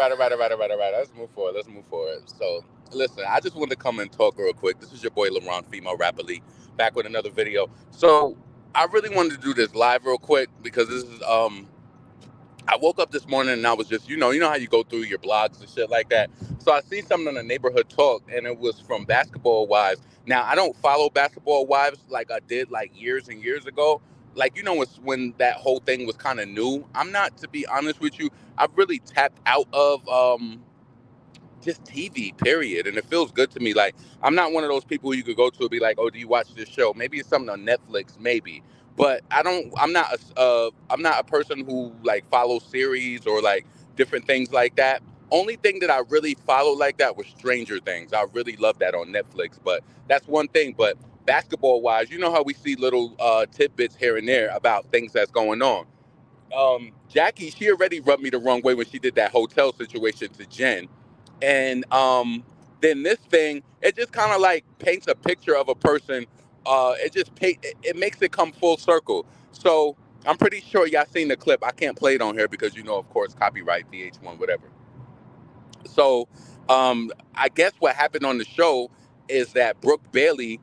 All right. Let's move forward. Let's move forward. So, listen, I just wanted to come and talk real quick. This is your boy LeBron, female rapidly, back with another video. So, I really wanted to do this live real quick because this is I woke up this morning and I was just, you know how you go through your blogs and shit like that. So I see something on the neighborhood talk, and it was from Basketball Wives. Now I don't follow Basketball Wives like I did like years and years ago. Like it's when that whole thing was kind of new. I'm not, to be honest with you. I've really tapped out of just TV, period. And it feels good to me. Like, I'm not one of those people who you could go to and be like, oh, do you watch this show? Maybe it's something on Netflix, maybe. But I'm not a person who like follows series or like different things like that. Only thing that I really followed like that was Stranger Things. I really love that on Netflix. But that's one thing. But basketball wise, you know how we see little tidbits here and there about things that's going on. Jackie, she already rubbed me the wrong way when she did that hotel situation to Jen. And then this thing, it just kind of like paints a picture of a person. It makes it come full circle. So I'm pretty sure y'all seen the clip. I can't play it on here because of course, copyright VH1, whatever. So I guess what happened on the show is that Brooke Bailey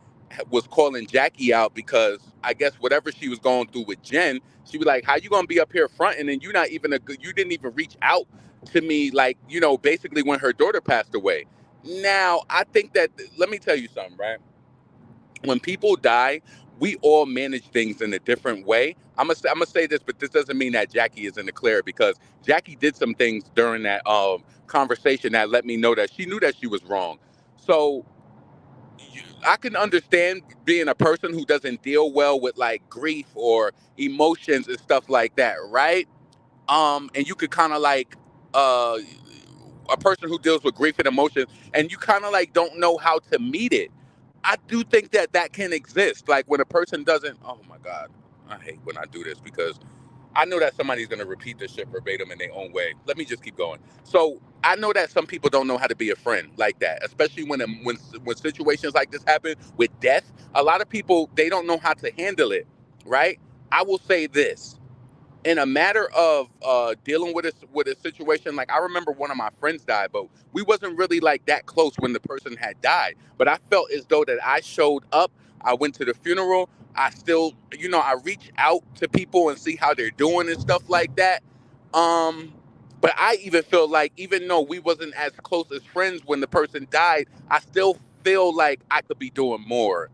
was calling Jackie out because I guess whatever she was going through with Jen, she was like, "How you gonna be up here front and then you not even you didn't even reach out to me like basically when her daughter passed away." Now I think that let me tell you something, right? When people die, we all manage things in a different way. I'm gonna say this, but this doesn't mean that Jackie is in the clear because Jackie did some things during that conversation that let me know that she knew that she was wrong. So I can understand being a person who doesn't deal well with like grief or emotions and stuff like that, right? And you could kind of like uh, a person who deals with grief and emotions, and you kind of like don't know how to meet it. I do think that that can exist. Like when a person doesn't. Oh my god, I hate when I do this because I know that somebody's gonna repeat this shit verbatim in their own way. Let me just keep going. So I know that some people don't know how to be a friend like that, especially when situations like this happen with death. A lot of people they don't know how to handle it, right? I will say this in a matter of dealing with a situation. Like I remember one of my friends died, but we wasn't really like that close when the person had died. But I felt as though that I showed up. I went to the funeral. I still, I reach out to people and see how they're doing and stuff like that. Um, but I even feel like even though we wasn't as close as friends when the person died, I still feel like I could be doing more.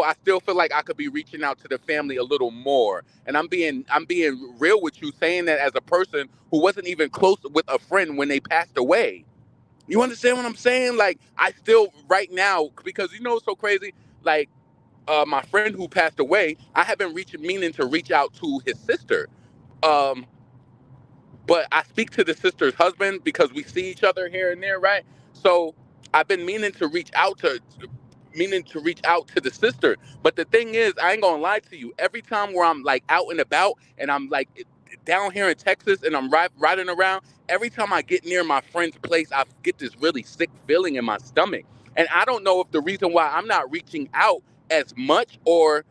I still feel like I could be reaching out to the family a little more. And I'm being real with you, saying that as a person who wasn't even close with a friend when they passed away. You understand what I'm saying? Like I still right now because it's so crazy. Like my friend who passed away, I have been meaning to reach out to his sister. Um, but I speak to the sister's husband because we see each other here and there, right? So I've been meaning to reach out to the sister. But the thing is, I ain't gonna lie to you. Every time where I'm like out and about and I'm like down here in Texas and I'm riding around, every time I get near my friend's place, I get this really sick feeling in my stomach. And I don't know if the reason why I'm not reaching out as much or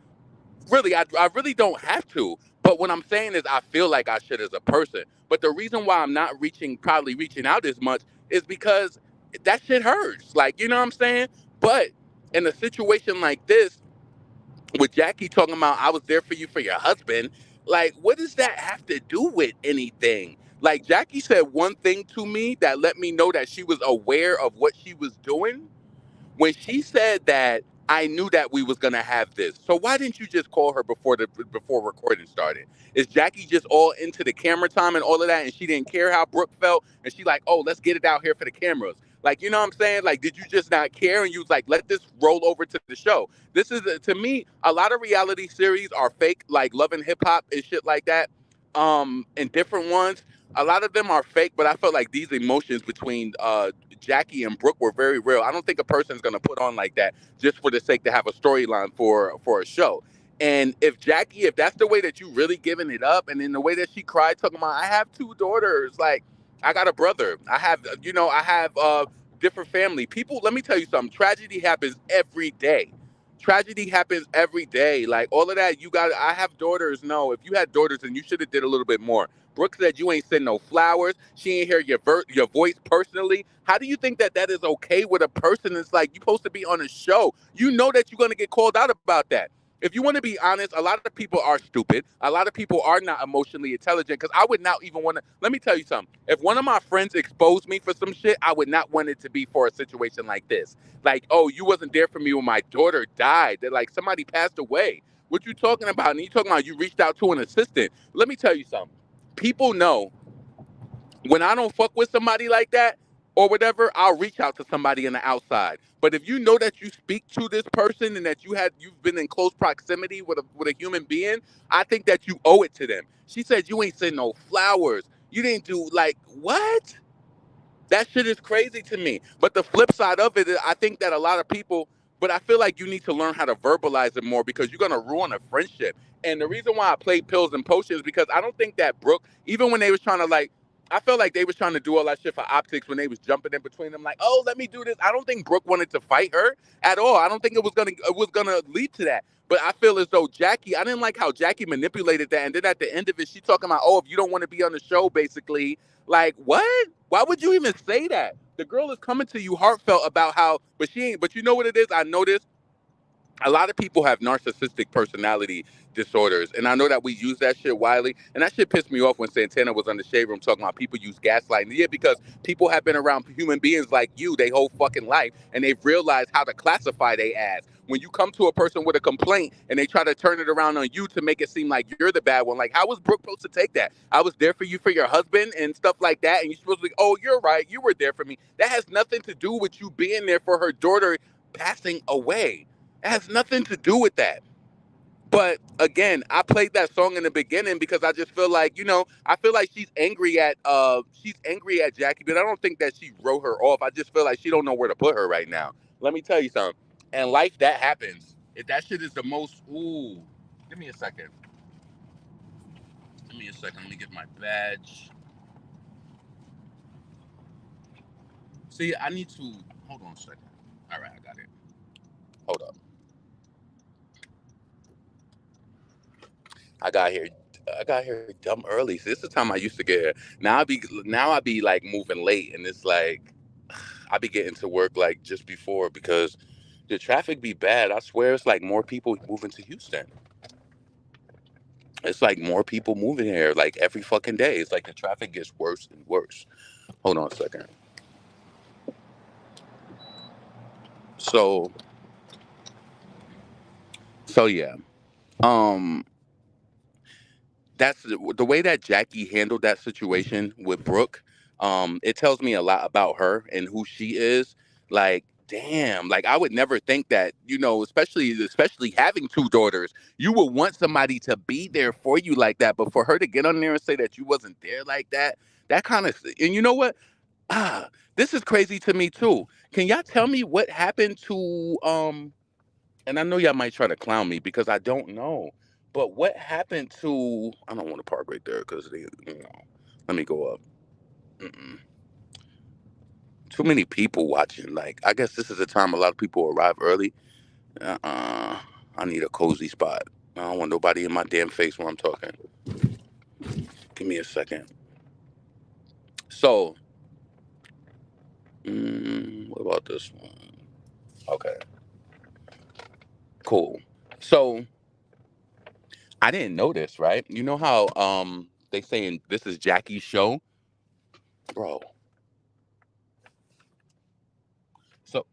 really, I really don't have to. But what I'm saying is, I feel like I should as a person. But the reason why I'm not probably reaching out as much, is because that shit hurts. Like, you know what I'm saying? But in a situation like this, with Jackie talking about, I was there for you for your husband, like, what does that have to do with anything? Like, Jackie said one thing to me that let me know that she was aware of what she was doing when she said that. I knew that we was gonna have this. So why didn't you just call her before recording started? Is Jackie just all into the camera time and all of that, and she didn't care how Brooke felt, and she like, oh, let's get it out here for the cameras. Like, you know what I'm saying? Like, did you just not care and you was like, let this roll over to the show? This is to me, a lot of reality series are fake, like Love and Hip Hop and shit like that. And different ones. A lot of them are fake, but I felt like these emotions between Jackie and Brooke were very real. I don't think a person's gonna put on like that just for the sake to have a storyline for a show. And if Jackie, if that's the way that you really giving it up, and in the way that she cried, talking about, I have two daughters, like I got a brother, I have different family. People, let me tell you something. Tragedy happens every day. Tragedy happens every day. Like all of that, you got. I have daughters. No, if you had daughters, then you should have did a little bit more. Brooke said you ain't send no flowers. She ain't hear your voice personally. How do you think that that is okay with a person that's like, you supposed to be on a show? You know that you're going to get called out about that. If you want to be honest, a lot of people are stupid. A lot of people are not emotionally intelligent because I would not even want to. Let me tell you something. If one of my friends exposed me for some shit, I would not want it to be for a situation like this. Like, oh, you wasn't there for me when my daughter died. That like somebody passed away. What you talking about? And you talking about you reached out to an assistant. Let me tell you something. People know when I don't fuck with somebody like that or whatever, I'll reach out to somebody on the outside. But if you know that you speak to this person and that you've been in close proximity with a human being, I think that you owe it to them. She said you ain't send no flowers. You didn't do like what? That shit is crazy to me. But the flip side of it is I think that a lot of people, but I feel like you need to learn how to verbalize it more because you're gonna ruin a friendship. And the reason why I played pills and potions because I don't think that Brooke, even when they was trying to like, I felt like they was trying to do all that shit for optics when they was jumping in between them, like, oh, let me do this. I don't think Brooke wanted to fight her at all. I don't think it was gonna lead to that. But I feel as though Jackie, I didn't like how Jackie manipulated that. And then at the end of it, she talking about, oh, if you don't want to be on the show, basically, like, what? Why would you even say that? The girl is coming to you heartfelt about how, but she ain't, but you know what it is? I noticed a lot of people have narcissistic personality disorders, and I know that we use that shit widely, and that shit pissed me off when Santana was on the Shade Room talking about people use gaslighting. Yeah, because people have been around human beings like you their whole fucking life, and they've realized how to classify they ass. When you come to a person with a complaint and they try to turn it around on you to make it seem like you're the bad one, like how was Brooke supposed to take that? I was there for you for your husband and stuff like that, and you're supposed to be, oh, you're right, you were there for me. That has nothing to do with you being there for her daughter passing away. It has nothing to do with that. But again, I played that song in the beginning because I just feel like, I feel like she's angry at Jackie, but I don't think that she wrote her off. I just feel like she don't know where to put her right now. Let me tell you something. In life that happens. If that shit is the most ooh. Give me a second. Give me a second. Let me get my badge. See, I need to hold on a second. All right, I got it. Hold up. I got here. I got here dumb early. So this is the time I used to get here. Now I be like moving late, and it's like I be getting to work like just before because the traffic be bad. I swear it's like more people moving to Houston. It's like more people moving here like every fucking day. It's like the traffic gets worse and worse. Hold on a second. So so yeah. Um that's the way that Jackie handled that situation with Brooke. It tells me a lot about her and who she is. Like, damn, like I would never think that, especially having two daughters, you would want somebody to be there for you like that. But for her to get on there and say that you wasn't there like that, that kind of, and you know what? Ah, this is crazy to me too. Can y'all tell me what happened to and I know y'all might try to clown me because I don't know. But what happened to? I don't want to park right there because let me go up. Mm-mm. Too many people watching. Like I guess this is the time a lot of people arrive early. Uh-uh. I need a cozy spot. I don't want nobody in my damn face when I'm talking. Give me a second. So, what about this one? Okay, cool. So I didn't know this, right? You know how they saying this is Jackie's show, bro. So,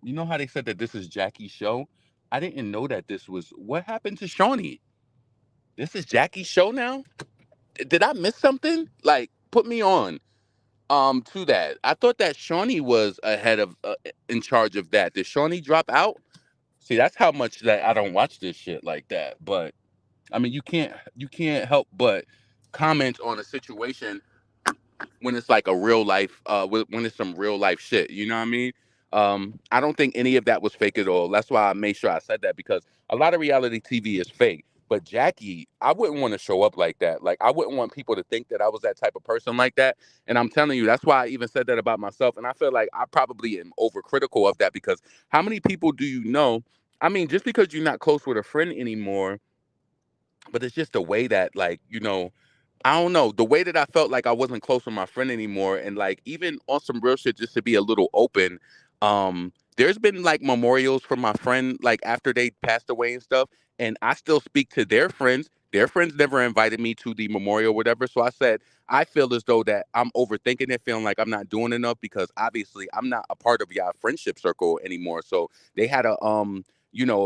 you know how they said that this is Jackie's show? I didn't know that this was. What happened to Shawnee? This is Jackie's show now? Did I miss something? Like, put me on to that. I thought that Shawnee was ahead of in charge of that. Did Shawnee drop out? See, that's how much that I don't watch this shit like that. But I mean, you can't help but comment on a situation when it's like a real life when it's some real life shit, you know what I mean? I don't think any of that was fake at all. That's why I made sure I said that because a lot of reality TV is fake. But Jackie, I wouldn't want to show up like that. Like I wouldn't want people to think that I was that type of person like that. And I'm telling you, that's why I even said that about myself. And I feel like I probably am overcritical of that because how many people do you know? I mean, just because you're not close with a friend anymore, but it's just the way that, like, I don't know, the way that I felt like I wasn't close with my friend anymore, and like even on some real shit, just to be a little open. There's been like memorials for my friend, like after they passed away and stuff, and I still speak to their friends. Their friends never invited me to the memorial, or whatever. So I said I feel as though that I'm overthinking it, feeling like I'm not doing enough because obviously I'm not a part of y'all friendship circle anymore. So they had a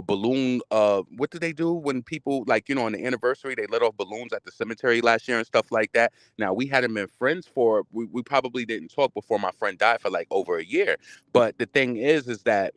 balloon. What did they do when people, like, on the anniversary, they let off balloons at the cemetery last year and stuff like that. Now, we hadn't been friends we probably didn't talk before my friend died for like over a year. But the thing is that,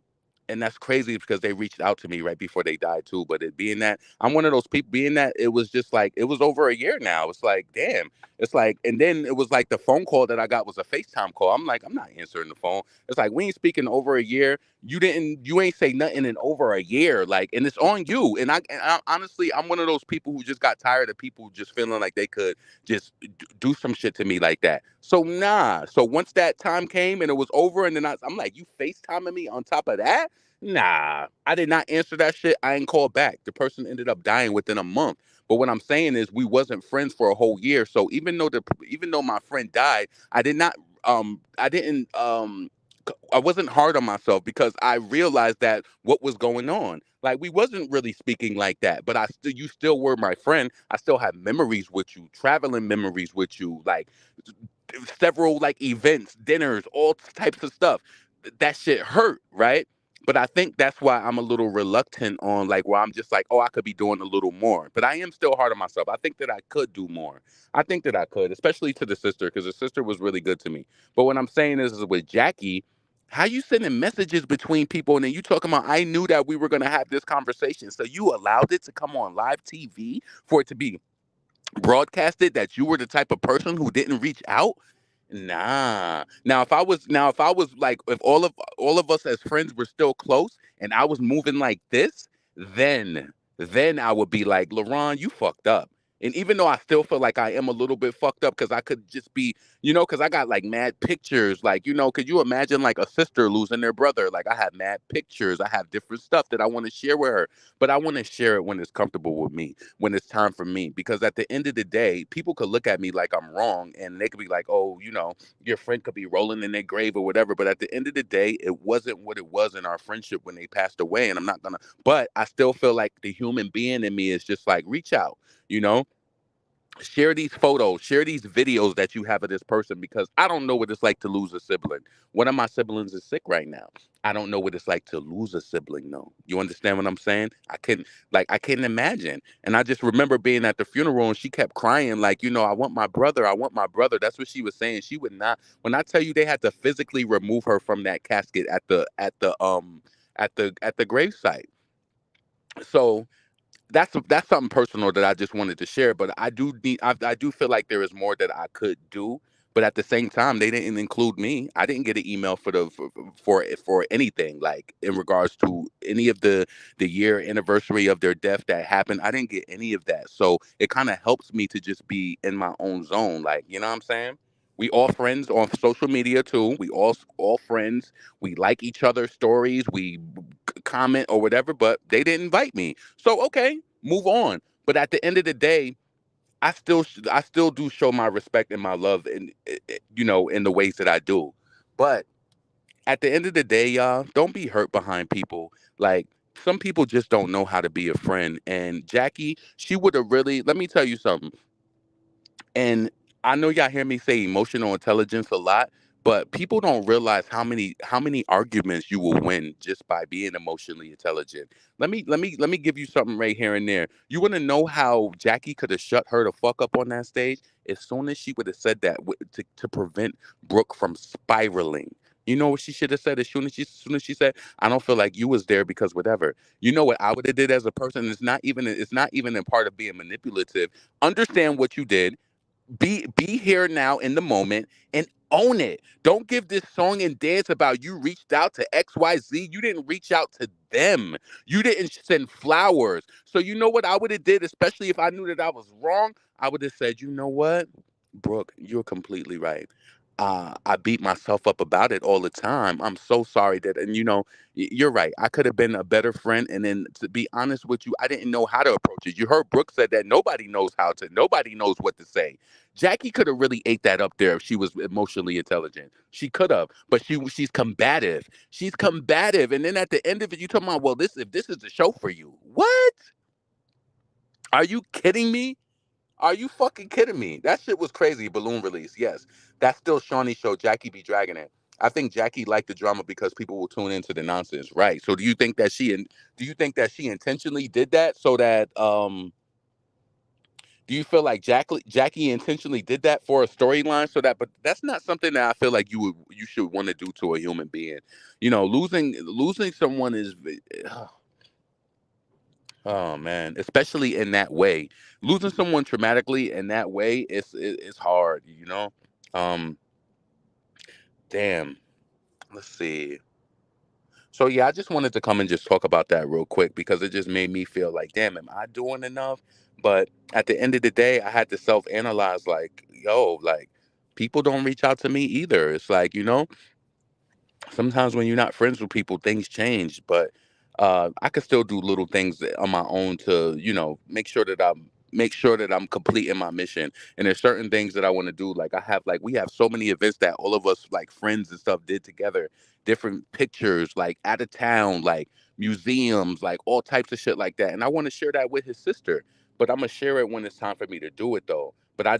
and that's crazy because they reached out to me right before they died too. But it being that I'm one of those people, being that it was just like, it was over a year now. It's like, damn. It's like, and then it was like the phone call that I got was a FaceTime call. I'm like, I'm not answering the phone. It's like, we ain't speaking over a year. You ain't say nothing in over a year, like, and it's on you. And I honestly, I'm one of those people who just got tired of people just feeling like they could just do some shit to me like that. So nah. So once that time came and it was over, and then I'm like, you FaceTiming me on top of that? Nah, I did not answer that shit. I ain't called back. The person ended up dying within a month. But what I'm saying is, we wasn't friends for a whole year. So even though my friend died, I did not I didn't I wasn't hard on myself because I realized that what was going on. Like, we wasn't really speaking like that, but you still were my friend. I still have memories with you, traveling memories with you, like several like events, dinners, all types of stuff. That shit hurt, right? But I think that's why I'm a little reluctant on, like, where I'm just like, oh, I could be doing a little more. But I am still hard on myself. I think that I could do more. I think that I could, especially to the sister, because the sister was really good to me. But what I'm saying is with Jackie, how you sending messages between people and then you talking about, I knew that we were gonna have this conversation. So you allowed it to come on live TV for it to be broadcasted that you were the type of person who didn't reach out? Nah. Now if I was like, if all of us as friends were still close and I was moving like this, then I would be like, LaRon, you fucked up. And even though I still feel like I am a little bit fucked up because I could just be, because I got like mad pictures. Like, could you imagine like a sister losing their brother? Like, I have mad pictures. I have different stuff that I want to share with her, but I want to share it when it's comfortable with me, when it's time for me. Because at the end of the day, people could look at me like I'm wrong and they could be like, oh, your friend could be rolling in their grave or whatever. But at the end of the day, it wasn't what it was in our friendship when they passed away. And I'm not gonna, but I still feel like the human being in me is just like, reach out, you know? Share these photos, share these videos that you have of this person, because I don't know what it's like to lose a sibling. One of my siblings is sick right now. I don't know what it's like to lose a sibling, though. You understand what I'm saying? I couldn't imagine. And I just remember being at the funeral and she kept crying, like, I want my brother, I want my brother. That's what she was saying. She would not, when I tell you they had to physically remove her from that casket at the gravesite. So that's something personal that I just wanted to share. But I do feel like there is more that I could do. But at the same time, they didn't include me. I didn't get an email for anything like in regards to any of the year anniversary of their death that happened. I didn't get any of that, so it kind of helps me to just be in my own zone. Like, you know what I'm saying? We all friends on social media too. We all friends. We like each other's stories. We comment or whatever, but they didn't invite me. So okay, move on. But at the end of the day, I still do show my respect and my love in the ways that I do. But at the end of the day, y'all, don't be hurt behind people. Like, some people just don't know how to be a friend. And Jackie, she would have really, let me tell you something. And I know y'all hear me say emotional intelligence a lot, but people don't realize how many arguments you will win just by being emotionally intelligent. Let me give you something right here and there. You want to know how Jackie could have shut her the fuck up on that stage? As soon as she would have said that, to prevent Brooke from spiraling. You know what she should have said? As soon as she said, "I don't feel like you was there because whatever." You know what I would have did as a person? It's not even a part of being manipulative. Understand what you did, be here now in the moment and own it. Don't give this song and dance about you reached out to XYZ. You didn't reach out to them. You didn't send flowers. So you know what I would have did, especially if I knew that I was wrong? I would have said, you know what? Brooke, you're completely right. I beat myself up about it all the time. I'm so sorry that, and you're right. I could have been a better friend. And then, to be honest with you, I didn't know how to approach it. You heard Brooke said that nobody knows what to say. Jackie could have really ate that up there if she was emotionally intelligent. She could have, but she's combative. She's combative. And then at the end of it, you talking about, well, if this is the show for you. What? Are you kidding me? Are you fucking kidding me? That shit was crazy. Balloon release. Yes. That's still Shawnee's show. Jackie be dragging it. I think Jackie liked the drama because people will tune into the nonsense. Right. So do you think that she intentionally did that so that do you feel like Jackie intentionally did that for a storyline so that, but that's not something that I feel like you should want to do to a human being. Losing someone is oh man, especially in that way. Losing someone traumatically in that way it's hard, you know? Um Damn. Let's see. So yeah, I just wanted to come and just talk about that real quick because it just made me feel like, damn, am I doing enough? But at the end of the day, I had to self-analyze like, yo, like people don't reach out to me either. It's like, sometimes when you're not friends with people, things change. But I could still do little things on my own to, make sure that I'm complete in my mission. And there's certain things that I want to do. Like we have so many events that all of us like friends and stuff did together, different pictures, like out of town, like museums, like all types of shit like that. And I want to share that with his sister. But I'm gonna share it when it's time for me to do it though. But I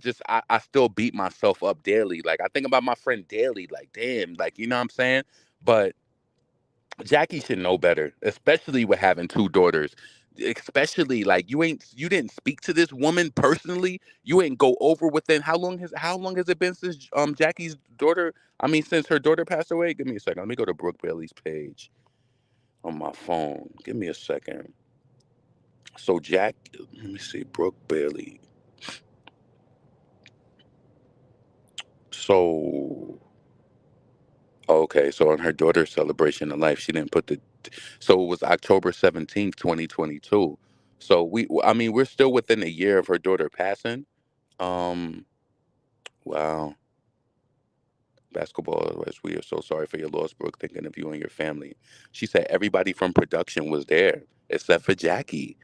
still beat myself up daily. Like I think about my friend daily, like damn, like you know what I'm saying? But Jackie should know better, especially with having two daughters. Especially like you didn't speak to this woman personally. You ain't go over within how long has it been since Jackie's daughter? I mean, since her daughter passed away. Give me a second. Let me go to Brooke Bailey's page on my phone. Give me a second. So let me see, Brooke Bailey. So okay, so on her daughter's celebration of life, she didn't put the. So it was October 17th, 2022. So I mean, we're still within a year of her daughter passing. Um, wow. Basketball, as we are so sorry for your loss, Brooke. Thinking of you and your family. She said everybody from production was there except for Jackie.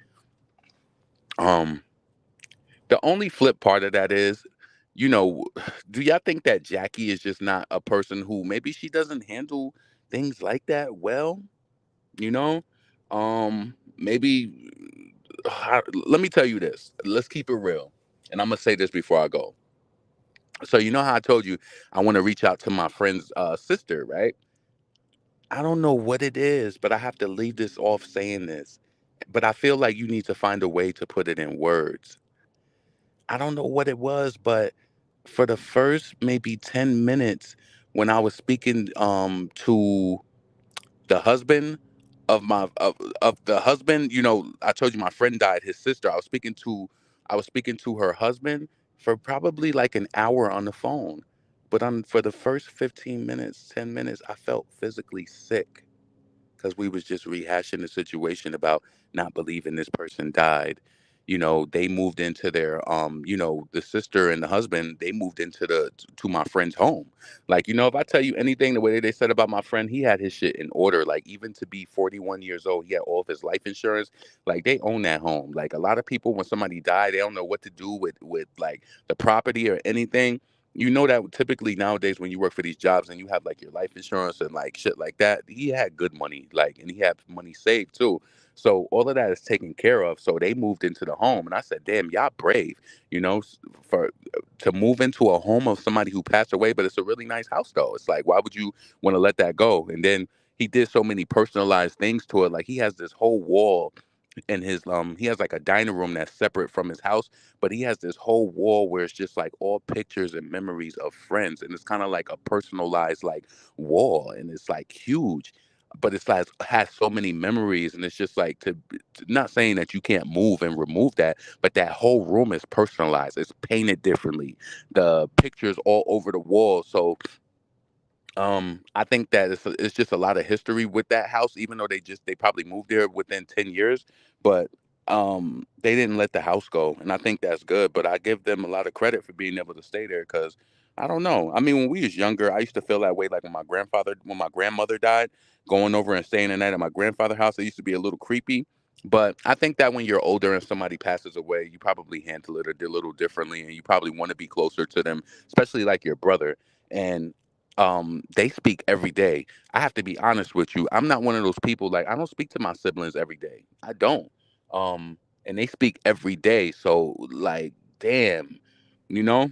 Um, the only flip part of that is, you know, do y'all think that Jackie is just not a person who maybe she doesn't handle things like that well? You know, maybe let me tell you this. Let's keep it real. And I'm gonna say this before I go. So you know how I told you I want to reach out to my friend's sister, right? I don't know what it is, but I have to leave this off saying this. But I feel like you need to find a way to put it in words. I don't know what it was, but for the first maybe 10 minutes when I was speaking to the husband of the husband, I told you my friend died, his sister. I was speaking to her husband for probably like an hour on the phone. But for the first 15 minutes, 10 minutes, I felt physically sick because we was just rehashing the situation about not believing this person died. They moved into their the sister and the husband, they moved into the to my friend's home. Like, if I tell you anything, the way they said about my friend, he had his shit in order. Like, even to be 41 years old, he had all of his life insurance. Like, they own that home. Like, a lot of people, when somebody died, they don't know what to do with like the property or anything. You know that typically nowadays when you work for these jobs and you have like your life insurance and like shit like that, he had good money, like, and he had money saved too. So all of that is taken care of. So they moved into the home, and I said, "Damn, y'all brave, for to move into a home of somebody who passed away, but it's a really nice house though. It's like, why would you want to let that go?" And then he did so many personalized things to it. Like he has this whole wall in his he has like a dining room that's separate from his house, but he has this whole wall where it's just like all pictures and memories of friends, and it's kind of like a personalized like wall, and it's like huge, but it's like has so many memories, and it's just like not saying that you can't move and remove that, but that whole room is personalized, it's painted differently, the pictures all over the wall. So I think that it's just a lot of history with that house, even though they probably moved there within 10 years, but they didn't let the house go. And I think that's good. But I give them a lot of credit for being able to stay there because I don't know. I mean, when we was younger, I used to feel that way. Like when my grandmother died, going over and staying the night at my grandfather's house, it used to be a little creepy. But I think that when you're older and somebody passes away, you probably handle it a little differently, and you probably want to be closer to them, especially like your brother. And they speak every day. I have to be honest with you. I'm not one of those people. Like, I don't speak to my siblings every day. I don't. Um, and they speak every day. So like, damn, you know.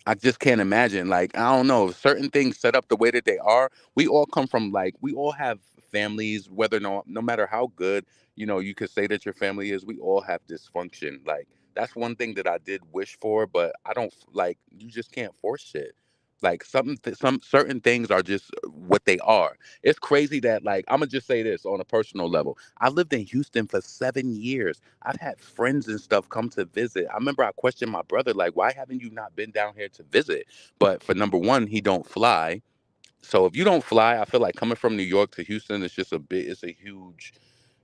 I just can't imagine. Like, I don't know, certain things set up the way that they are. We all come from like we all have families, whether no matter how good, you could say that your family is, we all have dysfunction. Like that's one thing that I did wish for, but I don't like you just can't force shit. Like some certain things are just what they are. It's crazy that like I'm gonna just say this on a personal level. I lived in Houston for 7 years. I've had friends and stuff come to visit. I remember I questioned my brother, like, why haven't you not been down here to visit? But for number one, he don't fly. So if you don't fly, I feel like coming from New York to Houston is just it's a huge,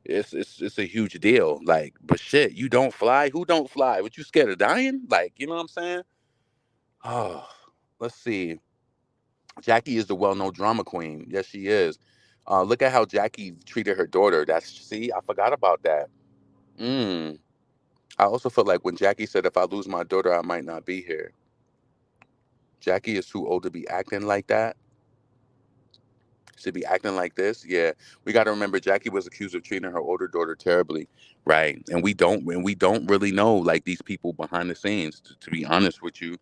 it's a huge deal. Like, but shit, you don't fly? Who don't fly? What, you scared of dying? Like, you know what I'm saying? Oh, let's see. Jackie is the well-known drama queen. Yes, she is. Look at how Jackie treated her daughter. See, I forgot about that. Mm. I also feel like when Jackie said, if I lose my daughter, I might not be here. Jackie is too old to be acting like that. To be acting like this. Yeah. We got to remember Jackie was accused of treating her older daughter terribly. Right. And we don't really know like these people behind the scenes, to be honest with you.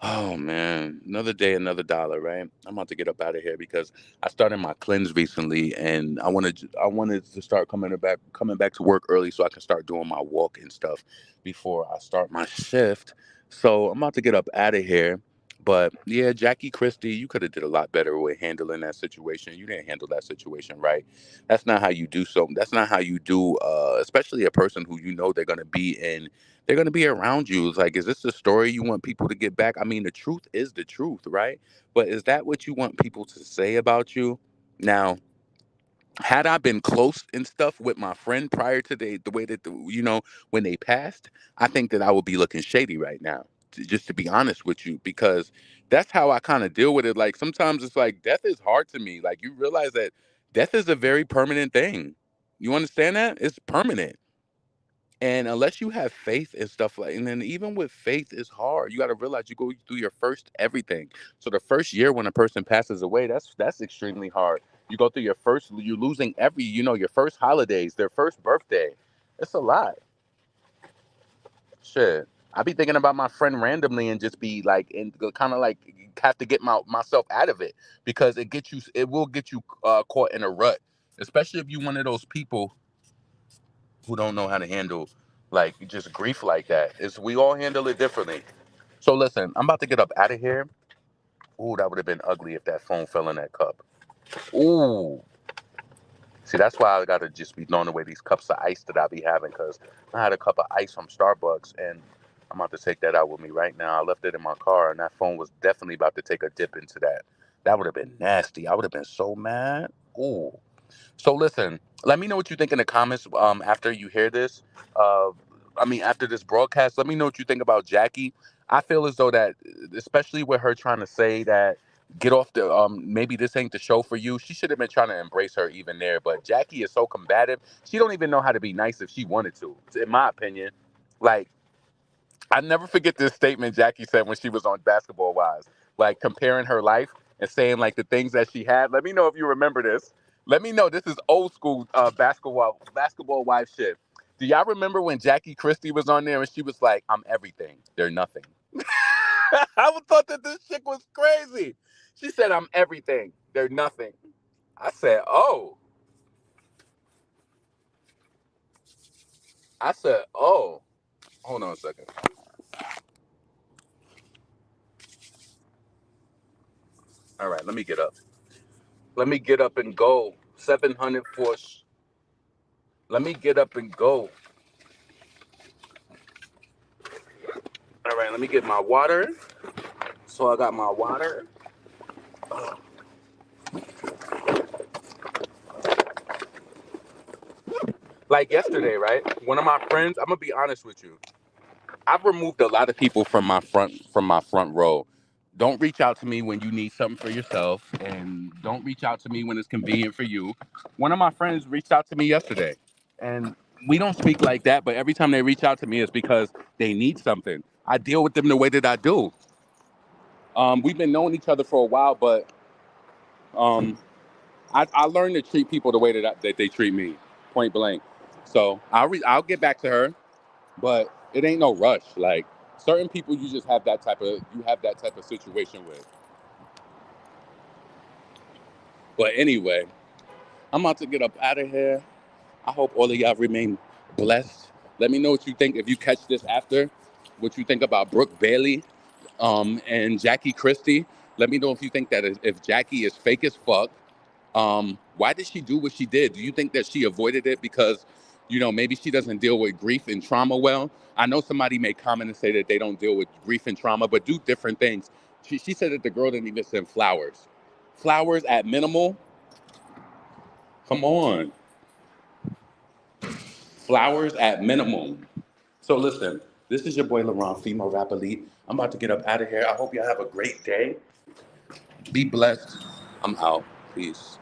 Oh man, another day, another dollar, right? I'm about to get up out of here because I started my cleanse recently, and I wanted to start coming back to work early so I can start doing my walk and stuff before I start my shift. So I'm about to get up out of here. But yeah, Jackie Christie, you could have did a lot better with handling that situation. You didn't handle that situation right. That's not how you do so. That's not how you do, especially a person who they're gonna be around you. It's like, is this the story you want people to get back? I mean, the truth is the truth, right? But is that what you want people to say about you? Now, had I been close and stuff with my friend prior to the way that when they passed, I think that I would be looking shady right now. Just to be honest with you, because that's how I kind of deal with it. Like sometimes it's like death is hard to me. Like you realize that death is a very permanent thing. You understand that? It's permanent. And unless you have faith and stuff like, and then even with faith, it's hard. You got to realize you go through your first everything. So the first year when a person passes away, that's extremely hard. You go through you're losing your first holidays, their first birthday. It's a lot. Shit. I be thinking about my friend randomly and just be like, and kind of like have to get myself out of it because it will get you caught in a rut, especially if you one of those people who don't know how to handle like just grief like that. It's we all handle it differently. So listen, I'm about to get up out of here. Ooh, that would have been ugly if that phone fell in that cup. Ooh. See, that's why I gotta just be throwing away these cups of ice that I be having because I had a cup of ice from Starbucks and I'm about to take that out with me right now. I left it in my car and that phone was definitely about to take a dip into that. That would have been nasty. I would have been so mad. Ooh. So listen, let me know what you think in the comments after you hear this. Uh, after this broadcast, let me know what you think about Jackie. I feel as though that, especially with her trying to say that get off the maybe this ain't the show for you. She should have been trying to embrace her even there. But Jackie is so combative. She don't even know how to be nice if she wanted to. In my opinion, like I never forget this statement Jackie said when she was on Basketball Wives, like comparing her life and saying like the things that she had. Let me know if you remember this. Let me know. This is old school basketball wife shit. Do y'all remember when Jackie Christie was on there and she was like, "I'm everything, they're nothing." I thought that this chick was crazy. She said, "I'm everything, they're nothing." I said, "Oh." I said, "Oh." Hold on a second. All right, let me get up. Let me get up and go. 700 for Let me get up and go. All right, let me get my water. So I got my water. Like yesterday, right? One of my friends, I'm going to be honest with you. I've removed a lot of people from my front row. Don't reach out to me when you need something for yourself, and don't reach out to me when it's convenient for you. One of my friends reached out to me yesterday, and we don't speak like that. But every time they reach out to me, it's because they need something. I deal with them the way that I do. We've been knowing each other for a while, but um, I learned to treat people the way that they treat me, point blank. So I'll get back to her, but it ain't no rush. Like certain people, you have that type of situation with. But anyway, I'm about to get up out of here. I hope all of y'all remain blessed. Let me know what you think if you catch this after. What you think about Brooke Bailey, and Jackie Christie. Let me know if you think that if Jackie is fake as fuck. Why did she do what she did? Do you think that she avoided it because, maybe she doesn't deal with grief and trauma well? I know somebody may comment and say that they don't deal with grief and trauma, but do different things. She said that the girl didn't even send flowers. Flowers at minimal? Come on. Flowers at minimum. So listen, this is your boy LaRon, female rap elite. I'm about to get up out of here. I hope y'all have a great day. Be blessed. I'm out. Peace.